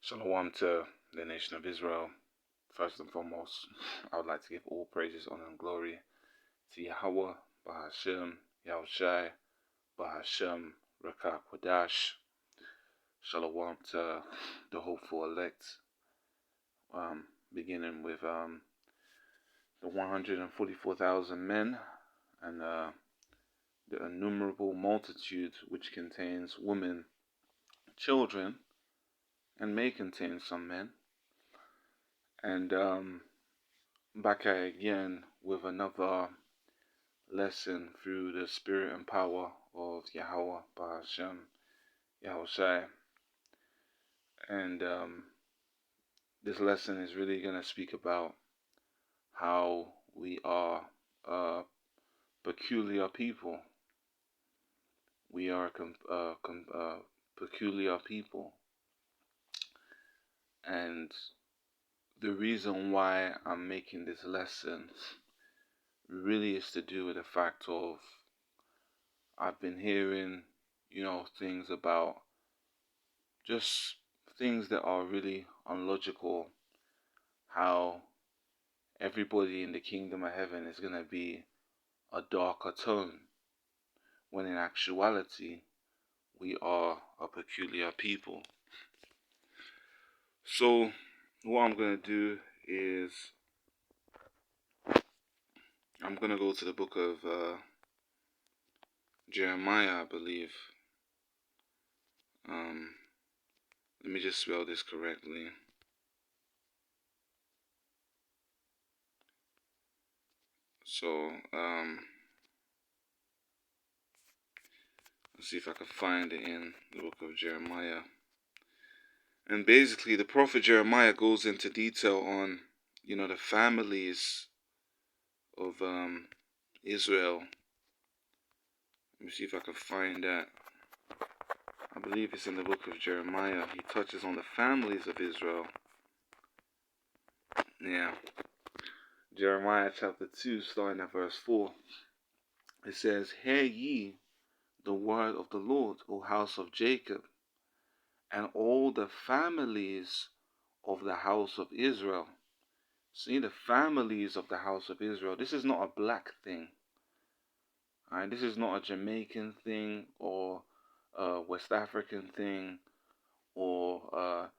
Shalom to the nation of Israel. First and foremost, I would like to give all praises, honor, and glory to Yahweh, Bahashem, Yahushai, Bahashem, Rakah Kodash. Shalom to the hopeful elect, beginning with the 144,000 men and the innumerable multitude which contains women, children, and may contain some men. And back at it again with another lesson through the spirit and power of Yahweh, Bahashem, Yahushai. And this lesson is really going to speak about how we are a peculiar people. We are a peculiar people. And the reason why I'm making this lesson really is to do with the fact of I've been hearing, things about just things that are really unlogical, how everybody in the kingdom of heaven is going to be a darker tone, when in actuality, we are a peculiar people. So, what I'm going to do is, I'm going to go to the book of Jeremiah, I believe. Let me just spell this correctly. So, let's see if I can find it in the book of Jeremiah. And basically, the prophet Jeremiah goes into detail on, the families of Israel. Let me see if I can find that. I believe it's in the book of Jeremiah. He touches on the families of Israel. Yeah. Jeremiah chapter 2, starting at verse 4. It says, "Hear ye the word of the Lord, O house of Jacob, and all the families of the house of Israel." See, the families of the house of Israel. This is not a black thing. Alright, this is not a Jamaican thing or a West African thing or a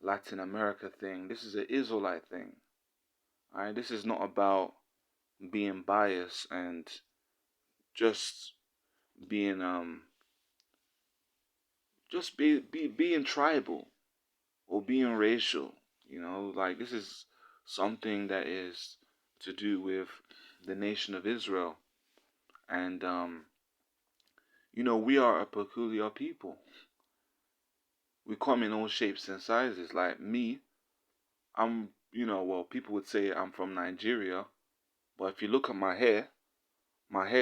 Latin America thing. This is an Israelite thing. Alright, this is not about being biased and just being being tribal or being racial. Like, this is something that is to do with the nation of Israel. And we are a peculiar people. We come in all shapes and sizes. Like me, I'm, people would say I'm from Nigeria, but if you look at my hair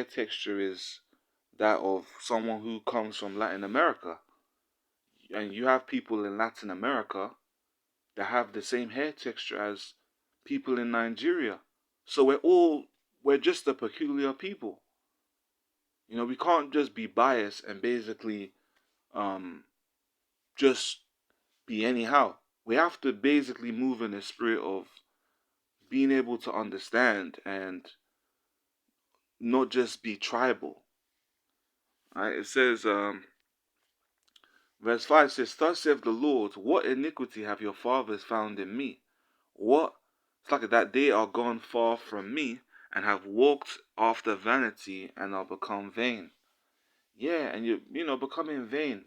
texture is that of someone who comes from Latin America. And you have people in Latin America that have the same hair texture as people in Nigeria. So we're just a peculiar people. We can't just be biased and basically just be anyhow. We have to basically move in the spirit of being able to understand and not just be tribal. Right? It says, verse 5 says, "Thus saith the Lord, what iniquity have your fathers found in me? What? It's like that they are gone far from me and have walked after vanity and are become vain." Yeah, and you're becoming vain.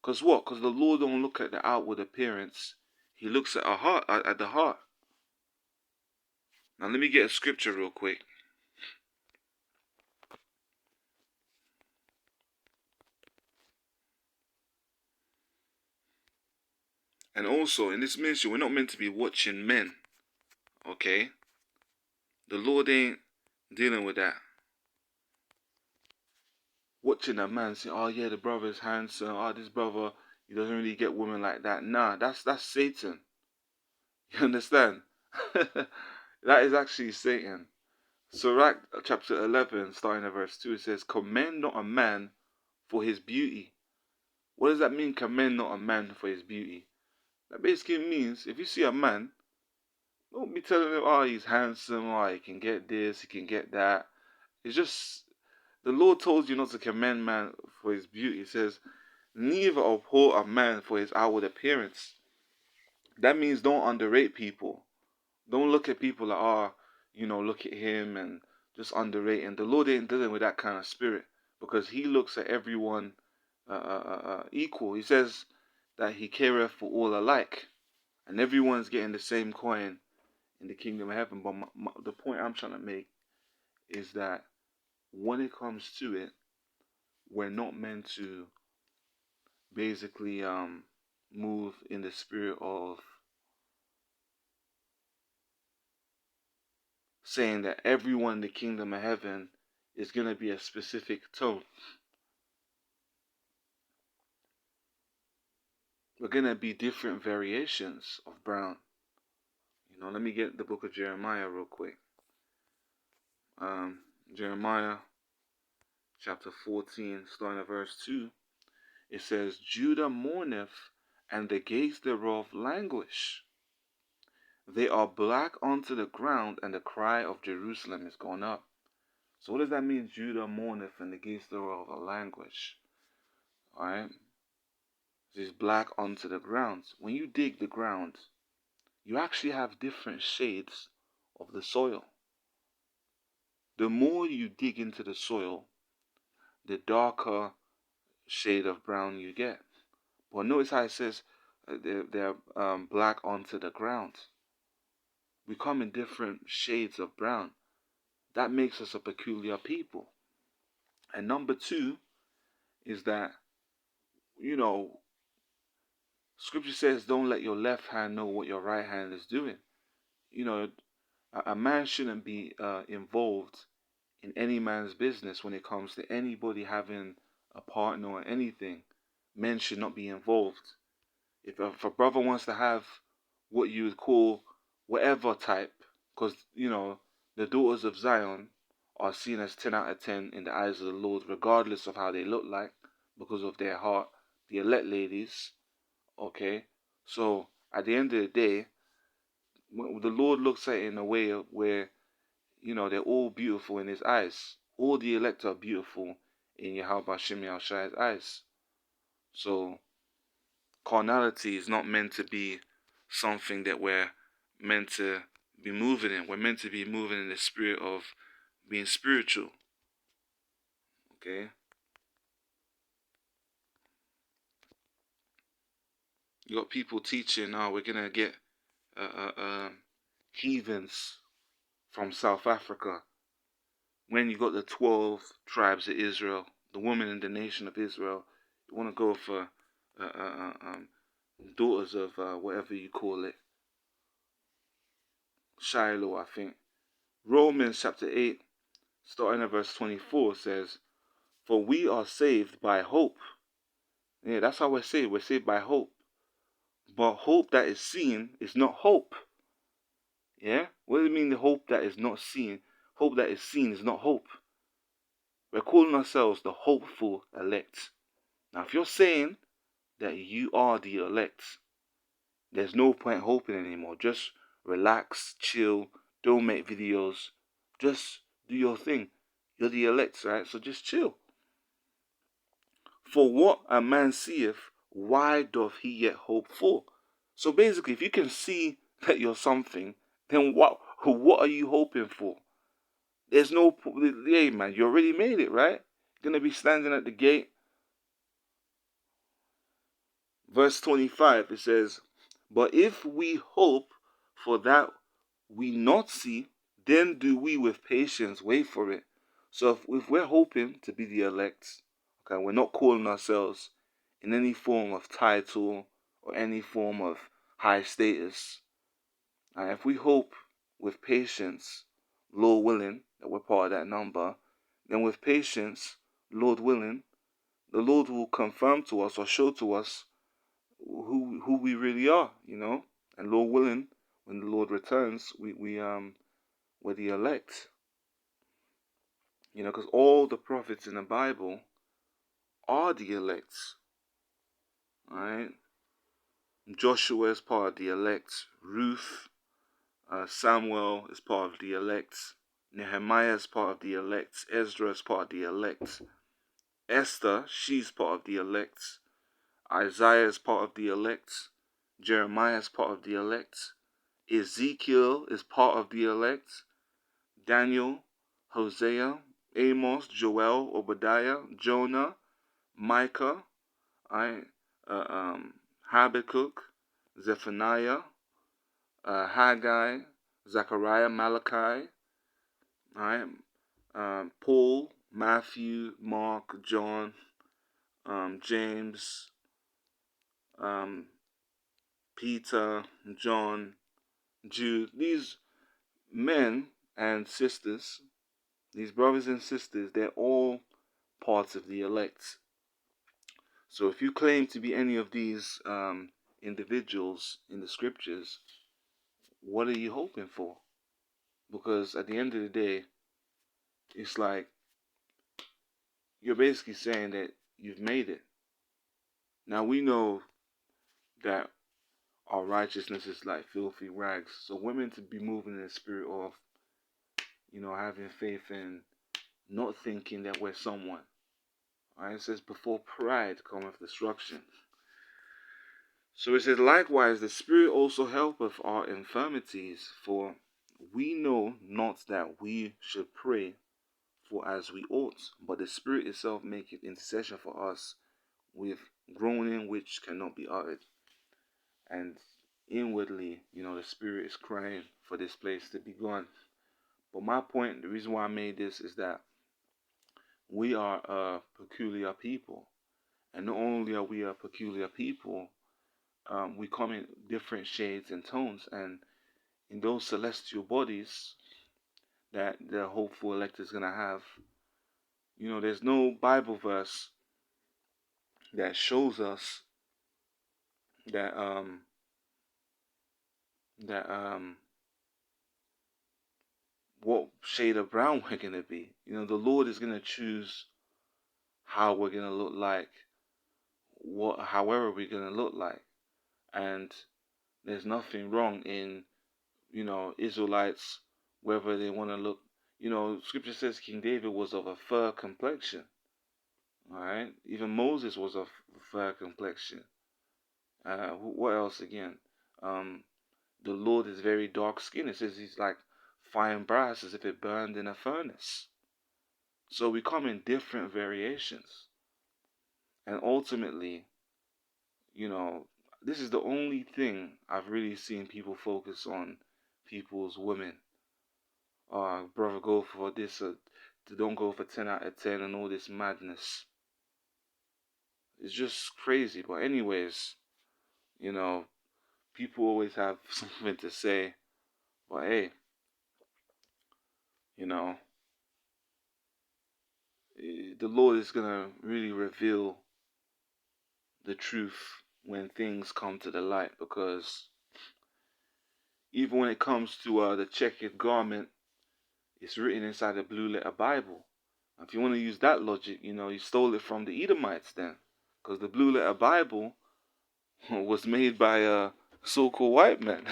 Because what? Because the Lord don't look at the outward appearance. He looks at our heart, at the heart. Now let me get a scripture real quick. And also, in this ministry, we're not meant to be watching men. Okay? The Lord ain't dealing with that. Watching a man say, "Oh yeah, the brother's handsome. Oh, this brother, he doesn't really get women like that." Nah, that's Satan. You understand? That is actually Satan. Sirach chapter 11, starting at verse 2, it says, "Commend not a man for his beauty." What does that mean, commend not a man for his beauty? That basically means if you see a man, don't be telling him, oh, he's handsome, oh, he can get this, he can get that. It's just, the Lord told you not to commend man for his beauty. He says, neither abhor a man for his outward appearance. That means don't underrate people. Don't look at people like, oh, look at him and just underrate. And the Lord ain't dealing with that kind of spirit, because he looks at everyone equal. He says that he careth for all alike, and everyone's getting the same coin in the kingdom of heaven. But the point I'm trying to make is that when it comes to it, we're not meant to basically move in the spirit of saying that everyone in the kingdom of heaven is going to be a specific tone. We're going to be different variations of brown. Let me get the book of Jeremiah real quick. Jeremiah chapter 14, starting at verse 2. It says, Judah mourneth, and the gates thereof languish. They are black unto the ground, and the cry of Jerusalem is gone up. So what does that mean, Judah mourneth, and the gates thereof are languish? Alright? It's black unto the ground. When you dig the ground, you actually have different shades of the soil. The more you dig into the soil, the darker shade of brown you get. But notice how it says they're black onto the ground. We come in different shades of brown. That makes us a peculiar people. And number two is that, Scripture says don't let your left hand know what your right hand is doing. A man shouldn't be involved in any man's business when it comes to anybody having a partner or anything. Men should not be involved. If a brother wants to have what you would call whatever type, because, the daughters of Zion are seen as 10 out of 10 in the eyes of the Lord, regardless of how they look like, because of their heart, the elect ladies, okay? So, at the end of the day, the Lord looks at it in a way where, they're all beautiful in his eyes. All the elect are beautiful in Yahweh Shem Shai's eyes. So, carnality is not meant to be something that we're meant to be moving in. We're meant to be moving in the spirit of being spiritual. Okay? You got people teaching, we're going to get heathens from South Africa. When you got the 12 tribes of Israel, the women in the nation of Israel, you want to go for daughters of whatever you call it. Shiloh, I think. Romans chapter 8, starting at verse 24, says, For we are saved by hope. Yeah, that's how we're saved. We're saved by hope. But hope that is seen is not hope. Yeah? What do you mean the hope that is not seen? Hope that is seen is not hope. We're calling ourselves the hopeful elect. Now, if you're saying that you are the elect, there's no point hoping anymore. Just relax, chill, don't make videos. Just do your thing. You're the elect, right? So just chill. For what a man seeth, why doth he yet hope for? So basically, if you can see that you're something, then what are you hoping for? There's no, hey man, you already made it, right? You're going to be standing at the gate. Verse 25, it says, But if we hope for that we not see, then do we with patience wait for it. So if we're hoping to be the elect, okay, we're not calling ourselves in any form of title or any form of high status. And if we hope with patience, Lord willing, that we're part of that number, then with patience, Lord willing, the Lord will confirm to us or show to us who we really are, And Lord willing, when the Lord returns, we're the elect. Because all the prophets in the Bible are the elect. Alright? Joshua is part of the elect. Ruth, Samuel is part of the elect. Nehemiah is part of the elect. Ezra is part of the elect. Esther, she's part of the elect. Isaiah is part of the elect. Jeremiah is part of the elect. Ezekiel is part of the elect. Daniel, Hosea, Amos, Joel, Obadiah, Jonah, Micah, Habakkuk, Zephaniah, Haggai, Zechariah, Malachi, Paul, Matthew, Mark, John, James, Peter, John, Jude. These men and sisters, these brothers and sisters, they're all parts of the elect. So if you claim to be any of these individuals in the scriptures, what are you hoping for? Because at the end of the day, it's like you're basically saying that you've made it. Now we know that our righteousness is like filthy rags. So women to be moving in the spirit of, having faith and not thinking that we're someone. Alright, it says before pride cometh destruction. So it says, likewise, the Spirit also helpeth our infirmities, for we know not that we should pray for as we ought, but the Spirit itself maketh intercession for us with groaning which cannot be uttered. And inwardly, the Spirit is crying for this place to be gone. But my point, the reason why I made this is that we are a peculiar people. And not only are we a peculiar people, we come in different shades and tones, and in those celestial bodies that the hopeful elect is going to have, there's no Bible verse that shows us that what shade of brown we're going to be. The Lord is going to choose how we're going to look like, however we're going to look like. And there's nothing wrong in, Israelites, whether they want to look, scripture says King David was of a fair complexion. Alright? Even Moses was of fair complexion. What else again? The Lord is very dark skinned. It says he's like fine brass as if it burned in a furnace. So we come in different variations. And ultimately, this is the only thing I've really seen people focus on people's women. Brother, go for this, don't go for 10 out of 10 and all this madness. It's just crazy. But anyways, people always have something to say. But hey, the Lord is going to really reveal the truth when things come to the light, because even when it comes to the checkered garment, it's written inside the blue letter Bible. If you want to use that logic, you stole it from the Edomites then, because the blue letter Bible was made by a so-called white man.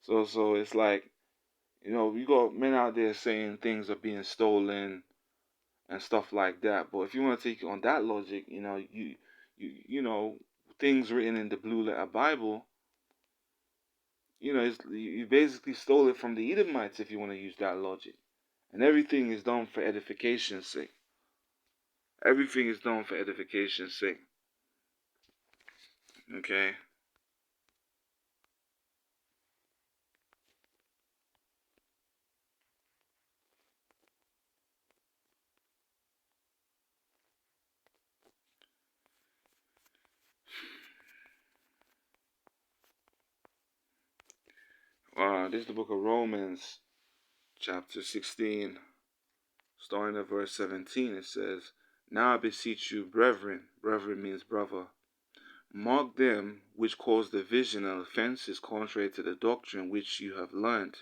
So it's like, you got men out there saying things are being stolen and stuff like that. But if you want to take it on that logic, things written in the blue letter Bible, you basically stole it from the Edomites if you want to use that logic. And everything is done for edification's sake. Everything is done for edification's sake. Okay? This is the book of Romans, chapter 16, starting at verse 17. It says, now I beseech you, brethren means brother, mark them which cause division and offenses contrary to the doctrine which you have learned,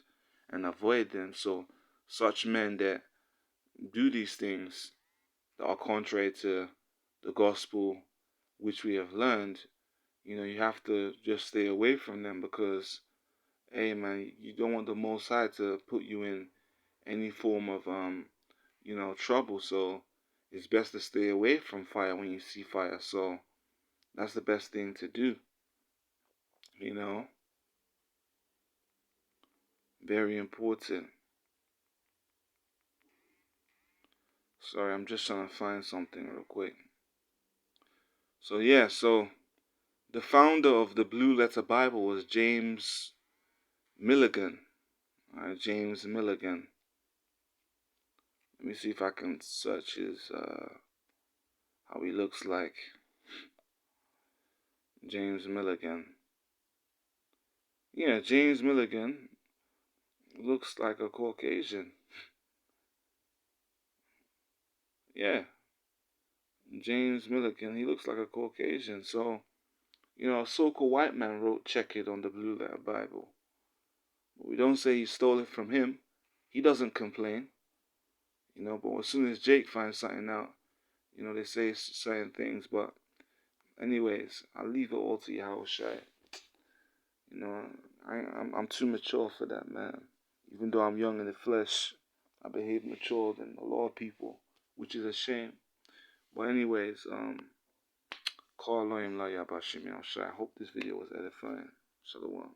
and avoid them. So such men that do these things that are contrary to the gospel which we have learned, you have to just stay away from them because, hey man, you don't want the Most High to put you in any form of trouble. So it's best to stay away from fire when you see fire. So that's the best thing to do. Very important. Sorry, I'm just trying to find something real quick. So yeah, so the founder of the Blue Letter Bible was James Milligan. James Milligan. Let me see if I can search his how he looks like. James Milligan. Yeah, James Milligan looks like a Caucasian. Yeah, James Milligan, he looks like a Caucasian. So, a so-called white man wrote check it on the Blue Letter Bible. But we don't say he stole it from him. He doesn't complain. But as soon as Jake finds something out, they say certain things. But anyways, I'll leave it all to Yahushua. I'm too mature for that, man. Even though I'm young in the flesh, I behave mature than a lot of people, which is a shame. But anyways, call Elohim La Yabashim Yahushua. I hope this video was edifying. Shalom.